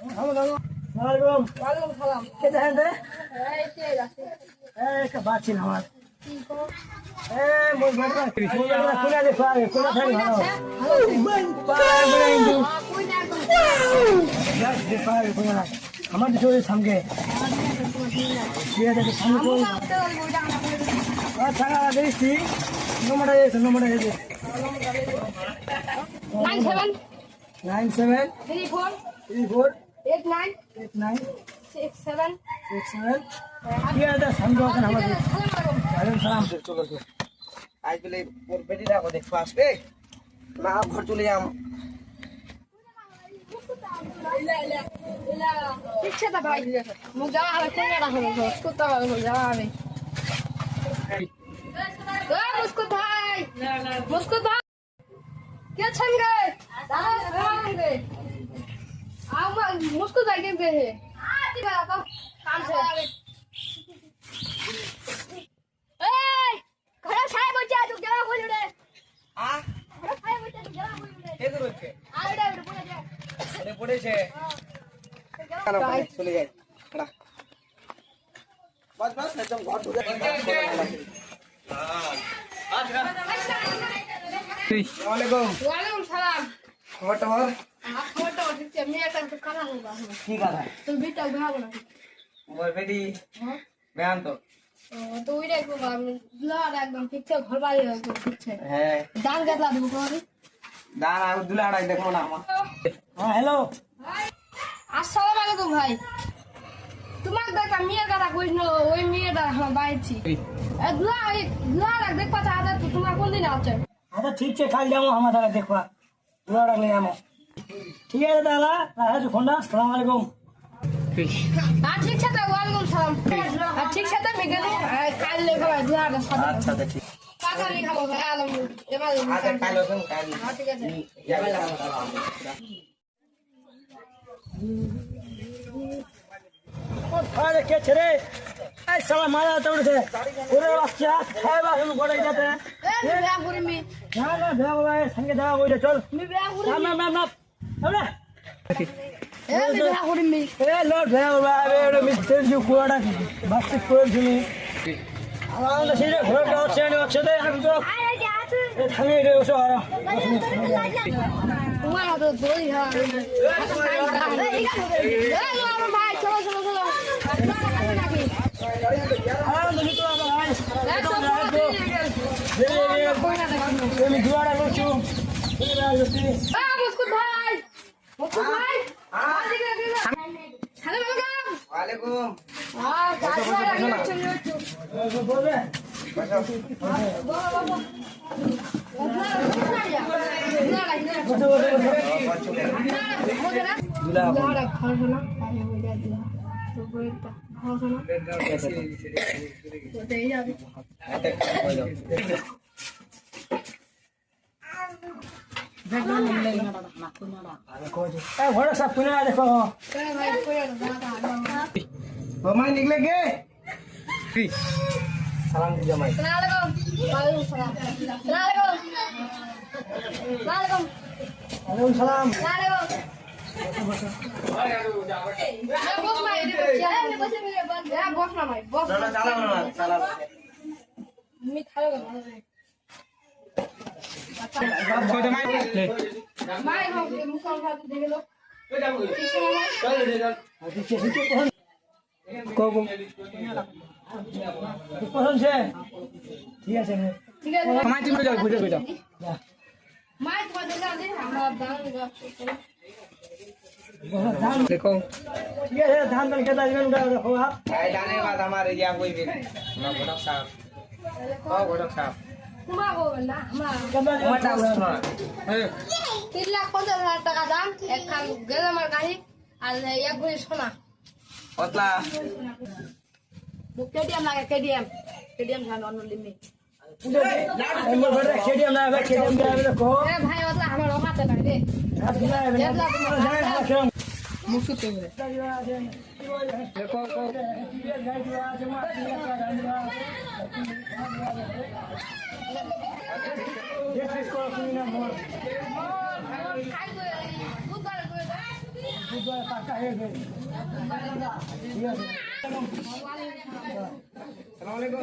वालेकुम सलाम कैसे हैं रे ए का बात छीन हमार ए मोर बेटा कुना दे पाए कुना थाई हां पाए बरेंदु कुना यार दे पाए कुना हमार जोरे समगे ये दे समको अच्छा देसी नंबर है 97 34 89 67 ये ada समझो kan हमारे वालेकुम सलाम से चलो तो आज पहले मोर बेटी को देख पास पे ना आप घर चले जाम ठीक है भाई मुझे जावा है कोई ना हो उसको तो हो जावा है मुस्कुत भाई क्या छन गए गए आओ मुस्कुत भाई गए हैं ठीक है तो काम से खड़ा छाए बच्चा तू क्या बोल रे खड़ा छाए बच्चा तू क्या बोल रे के करो के आड़े बोले जा अरे पड़े छे खाना चले जाए खड़ा बस एकदम घर ढुके वालेकुम सलाम खबर फोटो ठीक है मैं कर खाना होगा ठीक है तो बेटा भाव ना मोर बेटी बयान तो उइरे को दुलार एकदम ठीक है घर वाली एकदम ठीक है है दान केतला देबो कोरी दान आ दुलाड़ा देखो ना हम हां हेलो अस्सलाम वालेकुम भाई তোমাক দেখা মেয়ের কথা কইছ না ওই মেয়েটা আমার বাইছি দুলার দেখ পাতা আদা তোমার কোন দিন আছে अच्छा ठीक है काल जामो हम दादा देखवा दुआड़ा ले जामो ठीक है दादा राजू खोंडा अस्सलाम वालेकुम हां ठीक है तो वालेकुम सलाम हां ठीक है तो मैं गेलो काल ले गवा दुआर साथ अच्छा तो ठीक काका लिखा हो आलम एमा आज काल होसन काल हां ठीक है जावे ला अरे के छरे ए साला मारा तोड़ से पूरे बच्चा खाए बा हम गोड़े जाते हैं ए बिया गुरी में ना भेव भाई संगे जा हो चल मैं बिया गुरी ना ना अबे ए बिया गुरी में ए लॉर्ड भेव भाई एडो मिस्टर जी कोड़ा बस कोल सुनी आवाज से घर का चैन अक्षदे हम तो ए थमे रे उसो आ तुम्हारा तो दोई है ए लो भाई चलो हां नहीं तो भाई ये मैं दुआड़ा लो चू मुस्कुत भाई हां हेलो वेलकम वालेकुम हां बोल रहे घोड़ा सब पुनः देखो मम्मा निकले के सलाम दीजिए माई वालेकुम सलाम चला पसंद से ठीक है हमारे टीम में जाओ बुझे बुझे देखो ठीक है धान बन के दाल में रखो आप दाने के बाद हमारे यहाँ कोई भी घोड़क साहब घोड़क साहब मटा सुनो 3,50,000 টাকা দাম একখান গেলামার গাড়ি আর এক ভরি সোনা কতলা কেডিএম লাগে কেডিএম জানো অন্য লিমিট मोर बेटा खेडियम ना खेडियम दे देखो ए भाई ওটা আমার ওমাতে না রে মুসু তো রে देखो খাই গো বুধবার গো বুধবারে পাক্কা হয়ে গেছে ঠিক আছে আসসালামু আলাইকুম